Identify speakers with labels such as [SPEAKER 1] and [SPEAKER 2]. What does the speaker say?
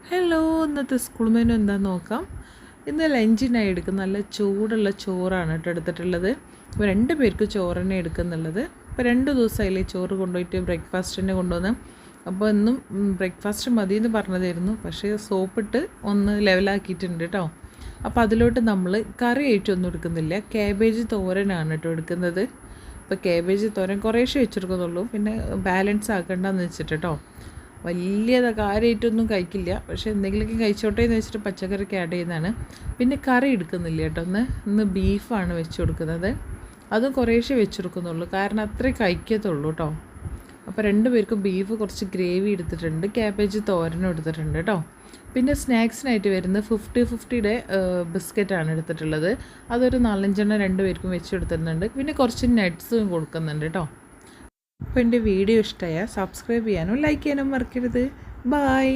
[SPEAKER 1] Hello, ഇന്നത്തെ school menu എന്താണെന്ന് നോക്കാം. ഇന്ന് ലഞ്ചിനായി എടുക്കുന്ന നല്ല ചൂടുള്ള ചോറാണ് കേട്ടോ എടുത്തിട്ടുള്ളത്. ഇപ്പോൾ 2 പേർക്ക് ചോറ് തന്നെ എടുക്കുന്നുള്ളത്. ഇപ്പോൾ 2 ദിവസമായില്ലേ ചോറ് കൊണ്ടുപോയിട്ട് ബ്രേക്ക്ഫാസ്റ്റ് കൊണ്ടുവന്ന്. അപ്പോൾ ഇന്നും ബ്രേക്ക്ഫാസ്റ്റ് മതി എന്ന് പറഞ്ഞതായിരുന്നു, പക്ഷേ സോപ്പിട്ട് ഒന്ന് ലെവലാക്കിയിട്ടുണ്ട് കേട്ടോ. അപ്പോൾ അതിലോട്ട് നമ്മൾ കറി ആയിട്ടൊന്നും എടുക്കുന്നില്ല, കാബേജ് തോരനാണ് കേട്ടോ എടുക്കുന്നത്. ഇപ്പോൾ കാബേജ് തോരൻ കുറേശ്ശേ വെച്ചെടുക്കുന്നുള്ളൂ, പിന്നെ ബാലൻസ് ആക്കണ്ടെന്ന് വെച്ചിട്ട് കേട്ടോ. വലിയ കാര്യമായിട്ടൊന്നും കഴിക്കില്ല, പക്ഷേ എന്തെങ്കിലുമൊക്കെ കഴിച്ചോട്ടെ എന്ന് വെച്ചിട്ട് പച്ചക്കറിക്ക് ആഡ് ചെയ്യുന്നതാണ്. പിന്നെ കറി എടുക്കുന്നില്ല കേട്ടോ. ഇന്ന് ബീഫാണ് വെച്ച് കൊടുക്കുന്നത്. അതും കുറേശ്ശേ വെച്ച് കൊടുക്കുന്നുള്ളൂ, കാരണം അത്രേ കഴിക്കത്തുള്ളൂ കേട്ടോ. അപ്പോൾ 2 പേർക്കും ബീഫ് കുറച്ച് ഗ്രേവി എടുത്തിട്ടുണ്ട്, ക്യാബേജ് തോരനും എടുത്തിട്ടുണ്ട് കേട്ടോ. പിന്നെ സ്നാക്സിനായിട്ട് വരുന്ന 50-50യുടെ ബിസ്ക്കറ്റാണ് എടുത്തിട്ടുള്ളത്. അതൊരു 4-5 2 പേർക്കും വെച്ച് കൊടുത്തിട്ടുണ്ട്. പിന്നെ കുറച്ച് നട്ട്സും കൊടുക്കുന്നുണ്ട് കേട്ടോ. അപ്പോൾ എൻ്റെ വീഡിയോ ഇഷ്ടമായാൽ സബ്സ്ക്രൈബ് ചെയ്യാനും ലൈക്ക് ചെയ്യാനും മറക്കരുത്. ബായ്.